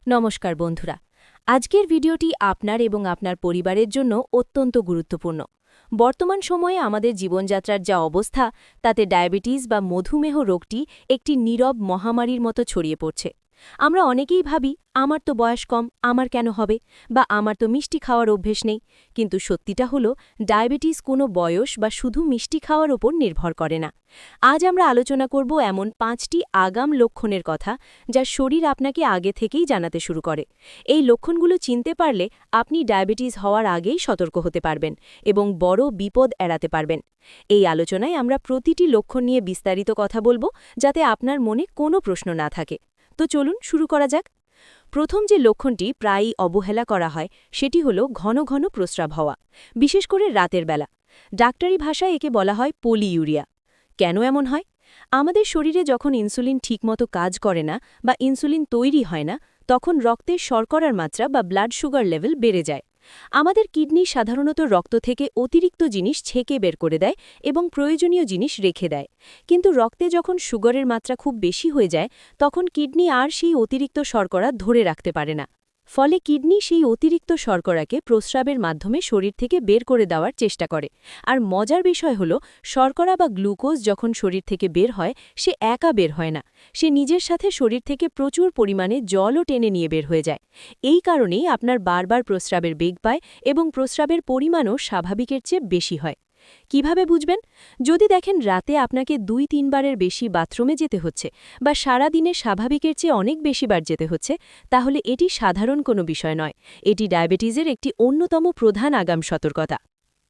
নমস্কার বন্ধুরা। আজকের ভিডিওটি আপনার এবং আপনার পরিবারের জন্য অত্যন্ত গুরুত্বপূর্ণ। বর্তমান সময়ে আমাদের জীবনযাত্রার যা অবস্থা, তাতে ডায়াবেটিস বা মধুমেহ রোগটি একটি নীরব মহামারীর মতো ছড়িয়ে পড়ছে। আমরা অনেকেই ভাবি, আমার তো বয়স কম, আমার কেন হবে, বা আমার তো মিষ্টি খাওয়ার অভ্যেস নেই। কিন্তু সত্যিটা হলো, ডায়াবেটিস কোনো বয়স বা শুধু মিষ্টি খাওয়ার ওপর নির্ভর করে না। আজ আমরা আলোচনা করব এমন ৫টি আগাম লক্ষণের কথা, যা শরীর আপনাকে আগে থেকেই জানাতে শুরু করে। এই লক্ষণগুলো চিনতে পারলে আপনি ডায়াবেটিস হওয়ার আগেই সতর্ক হতে পারবেন এবং বড় বিপদ এড়াতে পারবেন। এই আলোচনায় আমরা প্রতিটি লক্ষণ নিয়ে বিস্তারিত কথা বলবো, যাতে আপনার মনে কোনো প্রশ্ন না থাকে। তো চলুন শুরু করা যাক। প্রথম যে লক্ষণটি প্রায়ই অবহেলা করা হয়, সেটি হলো ঘন ঘন প্রস্রাব হওয়া, বিশেষ করে রাতের বেলা। ডাক্তারি ভাষায় একে বলা হয় পলিইউরিয়া। কেন এমন হয়? আমাদের শরীরে যখন ইনসুলিন ঠিকমতো কাজ করে না বা ইনসুলিন তৈরি হয় না, তখন রক্তের শর্করার মাত্রা বা ব্লাড সুগার লেভেল বেড়ে যায়। আমাদের কিডনি সাধারণত রক্ত থেকে অতিরিক্ত জিনিস ছেঁকে বের করে দেয় এবং প্রয়োজনীয় জিনিস রেখে দেয়। কিন্তু রক্তে যখন সুগারের মাত্রা খুব বেশি হয়ে যায়, তখন কিডনি আর সেই অতিরিক্ত শর্করা ধরে রাখতে পারে না। ফলে কিডনি সেই অতিরিক্ত শর্করাকে প্রস্রাবের মাধ্যমে শরীর থেকে বের করে দেওয়ার চেষ্টা করে। আর মজার বিষয় হলো, শর্করা বা গ্লুকোজ যখন শরীর থেকে বের হয়, সে একা বের হয় না, সে নিজের সাথে শরীর থেকে প্রচুর পরিমাণে জলও টেনে নিয়ে বের হয়ে যায়। এই কারণেই আপনার বারবার প্রস্রাবের বেগ পায় এবং প্রস্রাবের পরিমাণও স্বাভাবিকের চেয়ে বেশি হয়। কিভাবে বুঝবেন? যদি দেখেন রাতে আপনাকে ২-৩ বারের বেশি বাথরুমে যেতে হচ্ছে, বা সারা দিনে স্বাভাবিকের চেয়ে অনেক বেশি বার যেতে হচ্ছে, তাহলে এটি সাধারণ কোনো বিষয় নয়। এটি ডায়াবেটিসের একটি অন্যতম প্রধান আগাম সতর্কতা।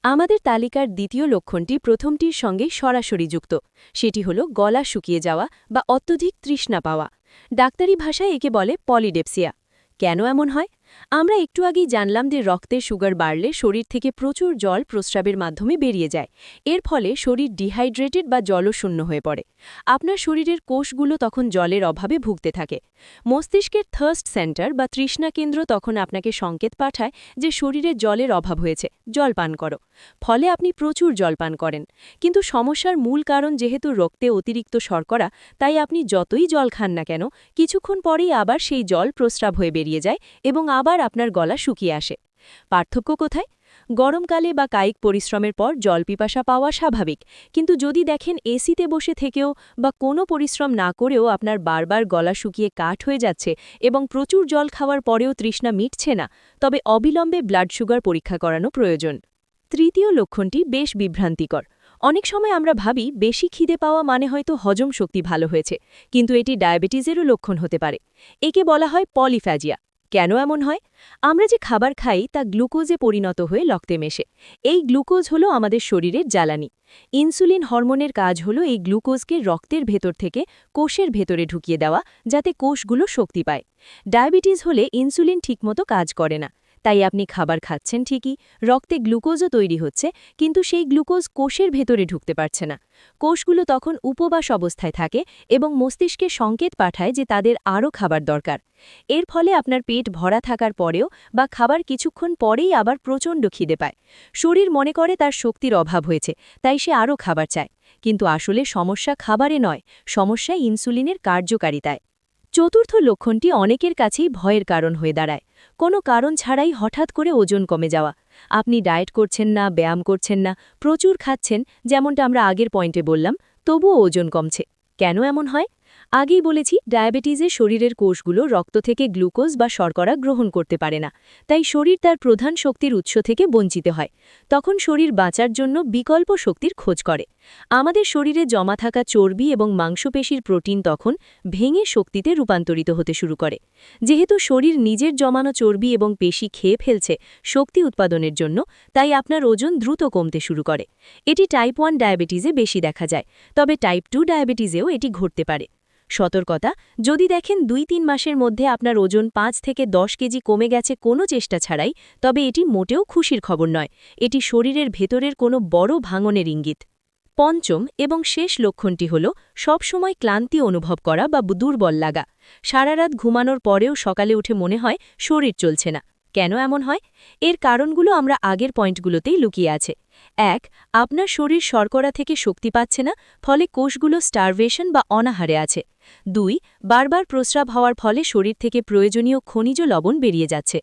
আমাদের তালিকার দ্বিতীয় লক্ষণটি প্রথমটির সঙ্গে সরাসরি যুক্ত। সেটি হলো গলা শুকিয়ে যাওয়া বা অত্যধিক তৃষ্ণা পাওয়া। ডাক্তারি ভাষায় একে বলে পলিডেপসিয়া। কেন এমন হয়? আমরা একটু আগেই জানলাম যে রক্তে সুগার বাড়লে শরীর থেকে প্রচুর জল প্রস্রাবের মাধ্যমে বেরিয়ে যায়। এর ফলে শরীর ডিহাইড্রেটেড বা জলশূন্য হয়ে পড়ে। আপনার শরীরের কোষগুলো তখন জলের অভাবে ভুগতে থাকে। মস্তিষ্কের থার্স্ট সেন্টার বা তৃষ্ণা কেন্দ্র তখন আপনাকে সংকেত পাঠায় যে শরীরে জলের অভাব হয়েছে, জল পান করো। ফলে আপনি প্রচুর জল পান করেন। কিন্তু সমস্যার মূল কারণ যেহেতু রক্তে অতিরিক্ত শর্করা, তাই আপনি যতই জল খান না কেন, কিছুক্ষণ পরেই আবার সেই জল প্রস্রাব হয়ে বেরিয়ে যায় এবং আবার আপনার গলা শুকিয়ে আসে। পার্থক্য কোথায়? গরমকালে বা কায়িক পরিশ্রমের পর জল পিপাসা পাওয়া স্বাভাবিক, কিন্তু যদি দেখেন এসিতে বসে থেকেও বা কোনো পরিশ্রম না করেও আপনার বারবার গলা শুকিয়ে কাঠ হয়ে যাচ্ছে এবং প্রচুর জল খাওয়ার পরেও তৃষ্ণা মিটছে না, তবে অবিলম্বে ব্লাড সুগার পরীক্ষা করানো প্রয়োজন। তৃতীয় লক্ষণটি বেশ বিভ্রান্তিকর। অনেক সময় আমরা ভাবি বেশি খিদে পাওয়া মানে হয়তো হজম শক্তি ভালো হয়েছে, কিন্তু এটি ডায়াবেটিসেরও লক্ষণ হতে পারে। একে বলা হয় পলিফ্যাজিয়া। কেন এমন হয়? আমরা যে খাবার খাই তা গ্লুকোজে পরিণত হয়ে রক্তে মেশে। এই গ্লুকোজ হলো আমাদের শরীরের জ্বালানি। ইনসুলিন হরমোনের কাজ হলো এই গ্লুকোজকে রক্তের ভেতর থেকে কোষের ভেতরে ঢুকিয়ে দেওয়া, যাতে কোষগুলো শক্তি পায়। ডায়াবেটিস হলে ইনসুলিন ঠিকমতো কাজ করে না। তাই আপনি খাবার খাচ্ছেন ঠিকই, রক্তে গ্লুকোজও তৈরি হচ্ছে, কিন্তু সেই গ্লুকোজ কোষের ভেতরে ঢুকতে পারছে না। কোষগুলো তখন উপবাস অবস্থায় থাকে এবং মস্তিষ্কে সংকেত পাঠায় যে তাদের আরও খাবার দরকার। এর ফলে আপনার পেট ভরা থাকার পরেও বা খাবার কিছুক্ষণ পরেই আবার প্রচণ্ড খিদে পায়। শরীর মনে করে তার শক্তির অভাব হয়েছে, তাই সে আরও খাবার চায়। কিন্তু আসলে সমস্যা খাবারে নয়, সমস্যা ইনসুলিনের কার্যকারিতায়। চতুর্থ লক্ষণটি অনেকের কাছেই ভয়ের কারণ হয়ে দাঁড়ায়। কোনো কারণ ছাড়াই হঠাৎ করে ওজন কমে যাওয়া। আপনি ডায়েট করছেন না, ব্যায়াম করছেন না, প্রচুর খাচ্ছেন, যেমনটা আমরা আগের পয়েন্টে বললাম, তবুও ওজন কমছে। কেন এমন হয়? আগেই বলেছি, ডায়াবেটিসে শরীরের কোষগুলো রক্ত থেকে গ্লুকোজ বা শর্করা গ্রহণ করতে পারে না, তাই শরীর তার প্রধান শক্তির উৎস থেকে বঞ্চিত হয়। তখন শরীর বাঁচার জন্য বিকল্প শক্তির খোঁজ করে। আমাদের শরীরে জমা থাকা চর্বি এবং মাংসপেশির প্রোটিন তখন ভেঙে শক্তিতে রূপান্তরিত হতে শুরু করে। যেহেতু শরীর নিজের জমানো চর্বি এবং পেশি খেয়ে ফেলছে শক্তি উৎপাদনের জন্য, তাই আপনার ওজন দ্রুত কমতে শুরু করে। এটি টাইপ 1 ডায়াবেটিসে বেশি দেখা যায়, তবে টাইপ 2 ডায়াবেটিসেও এটি ঘটতে পারে। সতর্কতা: যদি দেখেন ২-৩ মাসের মধ্যে আপনার ওজন ৫ থেকে ১০ কেজি কমে গেছে কোনো চেষ্টা ছাড়াই, তবে এটি মোটেও খুশির খবর নয়। এটি শরীরের ভেতরের কোনো বড় ভাঙনের ইঙ্গিত। পঞ্চম এবং শেষ লক্ষণটি হল সবসময় ক্লান্তি অনুভব করা বা দুর্বল লাগা। সারা রাত ঘুমানোর পরেও সকালে উঠে মনে হয় শরীর চলছে না। কেন এমন হয়? এর কারণগুলো আমরা আগের পয়েন্টগুলোতেই লুকিয়ে আছে। 1. আপনার শরীর শর্করা থেকে শক্তি পাচ্ছে না, ফলে কোষগুলো স্টারভেশন বা অনাহারে আছে। 2. বারবার প্রস্রাব হওয়ার ফলে শরীর থেকে প্রয়োজনীয় খনিজ লবণ বেরিয়ে যাচ্ছে।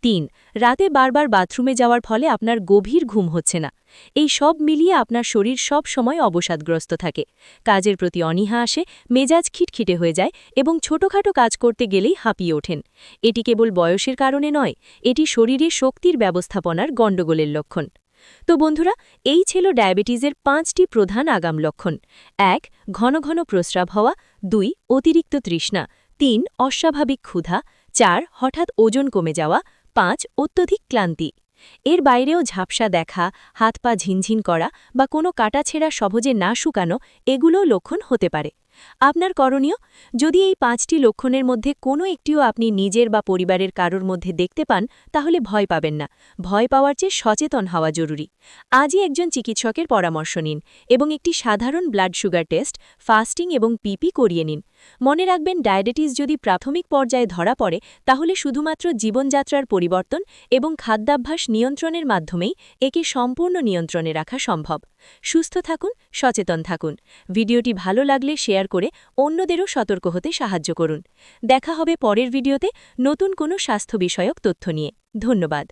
3. রাতে বারবার বাথরুমে যাওয়ার ফলে আপনার গভীর ঘুম হচ্ছে না। এই সব মিলিয়ে আপনার শরীর সব সময় অবসাদগ্রস্ত থাকে। কাজের প্রতি অনীহা আসে, মেজাজ খিটখিটে হয়ে যায় এবং ছোটখাটো কাজ করতে গেলেই হাঁপিয়ে ওঠেন। এটি কেবল বয়সের কারণে নয়, এটি শরীরে শক্তির ব্যবস্থাপনার গণ্ডগোলের লক্ষণ। তো বন্ধুরা, এই ছিল ডায়াবেটিসের 5টি প্রধান আগাম লক্ষণ। 1. ঘন ঘন প্রস্রাব হওয়া। 2. অতিরিক্ত তৃষ্ণা। 3. অস্বাভাবিক ক্ষুধা। 4. হঠাৎ ওজন কমে যাওয়া। 5. অত্যধিক ক্লান্তি। এর বাইরেও ঝাপসা দেখা, হাত পা ঝিনঝিন করা বা কোনো কাটাছেঁড়া সহজে না শুকানো, এগুলোও লক্ষণ হতে পারে। আপনার করণীয়, যদি এই 5টি লক্ষণের মধ্যে কোনো একটিও আপনি নিজের বা পরিবারের কারোর মধ্যে দেখতে পান, তাহলে ভয় পাবেন না। ভয় পাওয়ার চেয়ে সচেতন হওয়া জরুরি। আজই একজন চিকিৎসকের পরামর্শ নিন এবং একটি সাধারণ ব্লাড সুগার টেস্ট, ফাস্টিং এবং পিপি করিয়ে নিন। মনে রাখবেন, ডায়াবেটিস যদি প্রাথমিক পর্যায়ে ধরা পড়ে, তাহলে শুধুমাত্র জীবনযাত্রার পরিবর্তন এবং খাদ্যাভ্যাস নিয়ন্ত্রণের মাধ্যমেই একে সম্পূর্ণ নিয়ন্ত্রণে রাখা সম্ভব। সুস্থ থাকুন, সচেতন থাকুন। ভিডিওটি ভালো লাগলে শেয়ার করে অন্যদেরও সতর্ক হতে সাহায্য করুন। দেখা হবে পরের ভিডিওতে নতুন কোনো স্বাস্থ্য বিষয়ক তথ্য নিয়ে। ধন্যবাদ।